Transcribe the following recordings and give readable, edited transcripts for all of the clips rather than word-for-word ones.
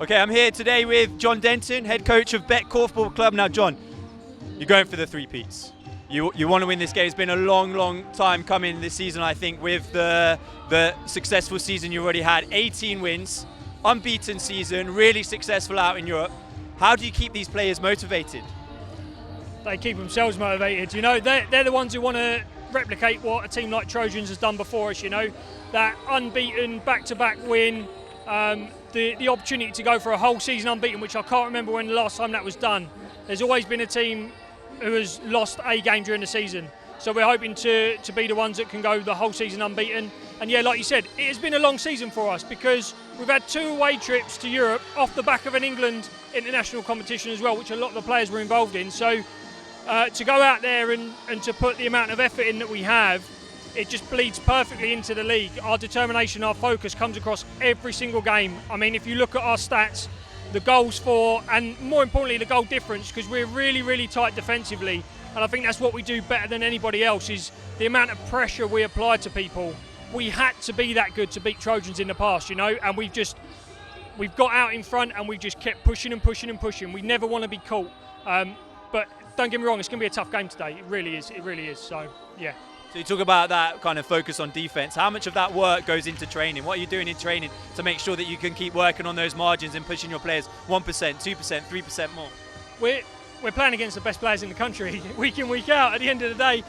Okay, I'm here today with John Denton, head coach of Bet Korfball Club. Now, John, you're going for the three-peats. You want to win this game. It's been a long time coming this season, I think, with the successful season you already had. 18 wins, unbeaten season, really successful out in Europe. How do you keep these players motivated? They keep themselves motivated. You know, they're the ones who want to replicate what a team like Trojans has done before us, you know. That unbeaten back-to-back win, the opportunity to go for a whole season unbeaten, which I can't remember when the last time that was done. There's always been a team who has lost a game during the season. So we're hoping to be the ones that can go the whole season unbeaten. And yeah, like you said, it has been a long season for us because we've had 2 away trips to Europe off the back of an England international competition as well, which a lot of the players were involved in. So to go out there and to put the amount of effort in that we have, it just bleeds perfectly into the league. Our determination, our focus comes across every single game. I mean, if you look at our stats, the goals for, and more importantly, the goal difference, because we're really tight defensively. And I think that's what we do better than anybody else, is the amount of pressure we apply to people. We had to be that good to beat Trojans in the past, you know, and we've got out in front and we've just kept pushing and pushing and pushing. We never want to be caught. But don't get me wrong, it's going to be a tough game today. It really is. So, yeah. So you talk about that kind of focus on defence. How much of that work goes into training? What are you doing in training to make sure that you can keep working on those margins and pushing your players 1%, 2%, 3% more? We're playing against the best players in the country week in, week out. At the end of the day,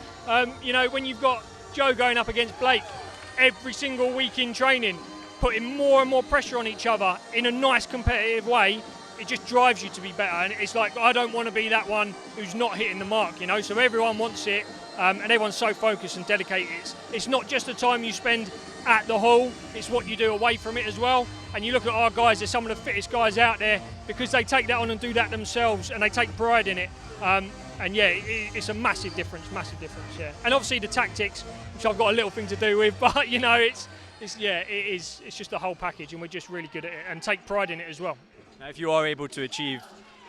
you know, when you've got Joe going up against Blake every single week in training, putting more and more pressure on each other in a nice competitive way, it just drives you to be better. And it's like, I don't want to be that one who's not hitting the mark, you know, so everyone wants it. And everyone's so focused and dedicated. It's not just the time you spend at the hall, it's what you do away from it as well. And you look at our guys, they're some of the fittest guys out there because they take that on and do that themselves and they take pride in it. And yeah, it's a massive difference, yeah. And obviously the tactics, which I've got a little thing to do with, but you know, it's just the whole package and we're just really good at it and take pride in it as well. Now, if you are able to achieve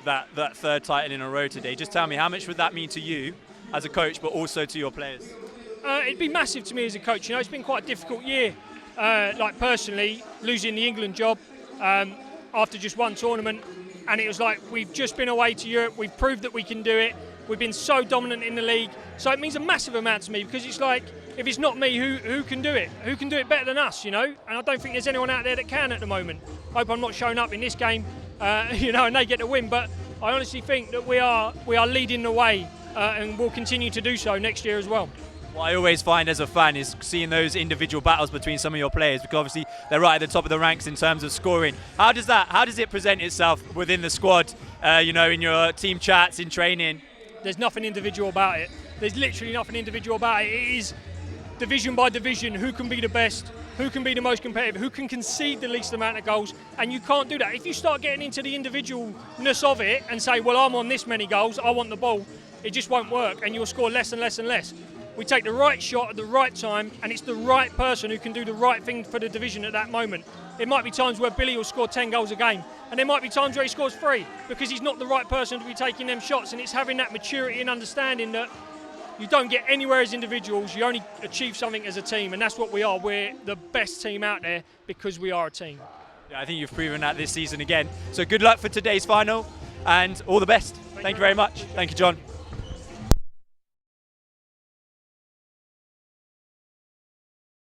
that third title in a row today, just tell me, how much would that mean to you as a coach, but also to your players? It'd be massive to me as a coach. You know, it's been quite a difficult year. Like personally, losing the England job after just one tournament, and it was like we've just been away to Europe. We've proved that we can do it. We've been so dominant in the league. So it means a massive amount to me because it's like, if it's not me, who can do it? Who can do it better than us? You know, and I don't think there's anyone out there that can at the moment. I hope I'm not showing up in this game, you know, and they get the win. But I honestly think that we are leading the way. And we'll continue to do so next year as well. What I always find as a fan is seeing those individual battles between some of your players, because obviously they're right at the top of the ranks in terms of scoring. How does it present itself within the squad, you know, in your team chats, in training? There's nothing individual about it. There's literally nothing individual about it. It is division by division, who can be the best, who can be the most competitive, who can concede the least amount of goals, and you can't do that. If you start getting into the individualness of it and say, well, I'm on this many goals, I want the ball, it just won't work and you'll score less and less and less. We take the right shot at the right time and it's the right person who can do the right thing for the division at that moment. It might be times where Billy will score 10 goals a game and there might be times where he scores 3 because he's not the right person to be taking them shots, and it's having that maturity and understanding that you don't get anywhere as individuals, you only achieve something as a team, and that's what we are. We're the best team out there because we are a team. Yeah, I think you've proven that this season again. So good luck for today's final and all the best. Thank you very much. Thank you, John.